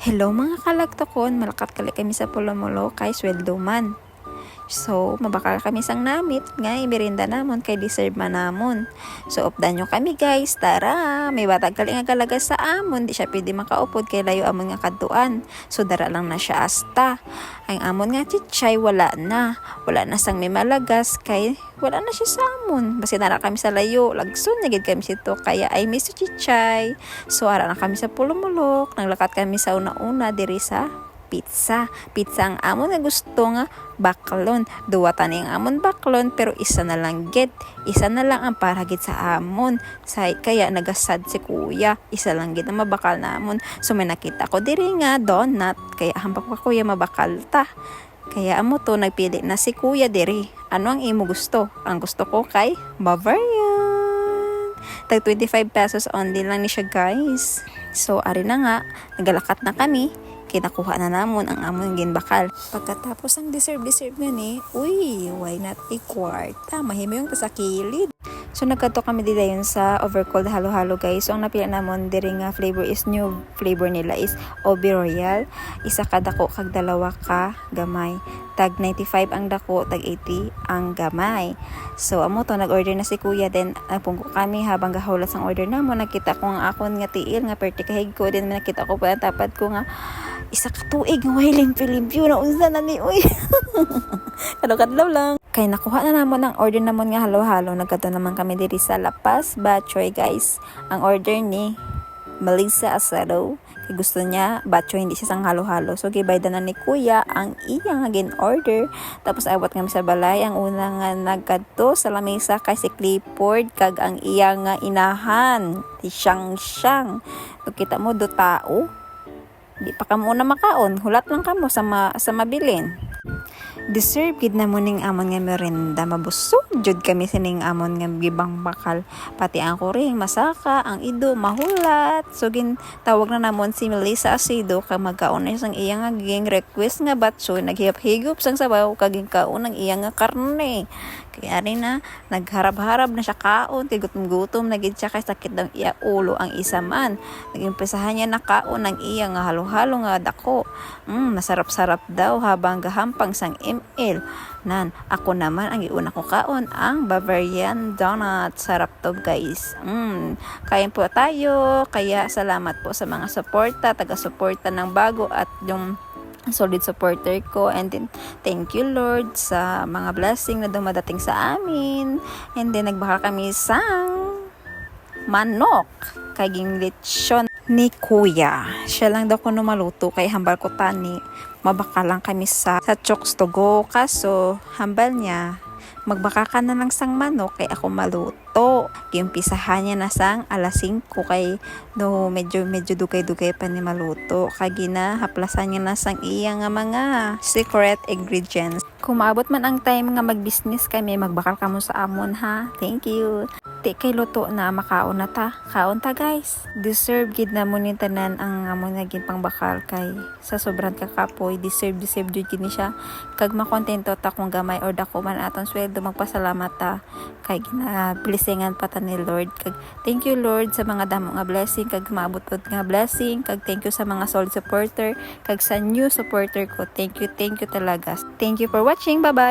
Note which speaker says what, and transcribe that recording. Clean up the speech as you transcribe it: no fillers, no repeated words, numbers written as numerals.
Speaker 1: Hello mga kalagtokon, malakat kali kami sa Pulumulo kay sweldo man. So, mabakal kami sang namit nga imerenda namon kay deserve man namon. So, updan nyo kami guys, tara! May batag kali nga galaga sa amon, di siya pwede makaupod kay layo amon nga kaduan. So, dara lang na siya asta. Ang amon nga chichay, wala na. Wala na sang may malagas kay wala na siya sa amon. Basta nara kami sa layo, lagsun nagid kami sito kaya I miss you chichay. So, ara na kami sa Pulumulok, naglakat kami sa una-una diri sa pizza. Pizza ang amon nga gusto nga baklon. Duwa tani ang amon baklon pero isa na lang gid. Isa na lang ang para gid sa amon. Kaya nagasad si kuya. Isa lang gid ang mabakal namon. So may nakita ko diri nga donut. Kaya hambak pa kuya mabakal ta. Kaya amo to nagpili na si kuya diri. Ano ang imo gusto? Ang gusto ko kay Bavarian. Tag 25 pesos only lang ni siya guys. So ari na nga, nagalakat na kami. Kinakuha na namon ang amon ginbakal. Pagkatapos ang deserve nga ni, uy, why not a kwarta? Mahimo yung sa kilid. So nagkato kami dito yun sa overcold halo-halo guys. So ang napila namon diri nga flavor is new flavor nila is Obi Royal. Isa ka dako kag dalawa ka gamay. Tag 95 ang dako, tag 80 ang gamay. So amo to nag-order na si kuya, then nagpungko kami habang gahulat sang order namon. Nakita ko nga akon nga tiil nga perti kahig ko, then nakita ko pa tapad ko nga isa ka tuig nga wailing Pilipino na unsa na ni uy. Kadlaw lang. Kay nakuha na namon ang order namon nga halo-halo. Nagkato naman kami diri sa La Paz, Batchoy guys. Ang order ni Melissa Asado. Kay gusto niya batchoy, hindi siya sang halo-halo. So gibayda na ni kuya ang iya nga gin-order. Tapos awat nga sa balay ang una nga nagkadto sa lamesa kay si Clifford kag ang iya nga inahan. Si Siyang. So kita mo do tao. Di pa ka muna makaon, hulat lang kamo sa mabilin. Deserve gid na mo ning amon nga merenda, mabusog jud kami sining amon nga gibang bakal. Pati ang kuring masaka, ang ido mahulat. So tawag na namon si Melissa Asido kag magkaon na sang iya nga ging request nga batso, naghihap-higop sang sabaw kag kaon ang iya nga karne. Kaya rin na, nagharap-harap na siya kaon, kay gutom-gutom, naging siya kay sakit ng iya ulo ang isa man. Nag-impresahan niya na kaon ng iya nga halo-halo nga dako. Masarap-sarap daw habang gahampang sang ML. Ako naman, ang iuna ko kaon, ang Bavarian Donut. Sarap to guys. Kain po tayo, kaya salamat po sa mga suporta, taga-suporta ng bago at yung solid supporter ko, and then thank you Lord sa mga blessing na dumadating sa amin. And then nagbaka kami sang manok kaging lechon ni kuya. Siya lang daw kuno maluto kay hambal ko tani mabaka lang kami sa chokes to go, kaso hambal niya magbaka ka na lang sang manok kay ako maluto. Gimpisahan niya na sang alas 5 kay no medyo dugay-dugay pa ni maluto. Kagina haplasan niya na sang iya nga mga secret ingredients. Kung maabot man ang time nga mag-business kami, magbakal kamo sa amon ha. Thank you. Di kay luto na makaon na ta. Kaon ta guys. Deserve gid na mo ni tanan ang amon nga gin pangbakal kay sa sobrang kakapoy. Deserve jud gid ni siya. Kag makontento ta kung gamay or dako man aton sweldo, magpasalamat ta kay gina-blessingan pa ta ni Lord. Kag thank you Lord sa mga damo nga blessing, kag maabot pod nga blessing, kag thank you sa mga solid supporter, kag sa new supporter ko. Thank you talaga. Thank you for watching. Bye-bye.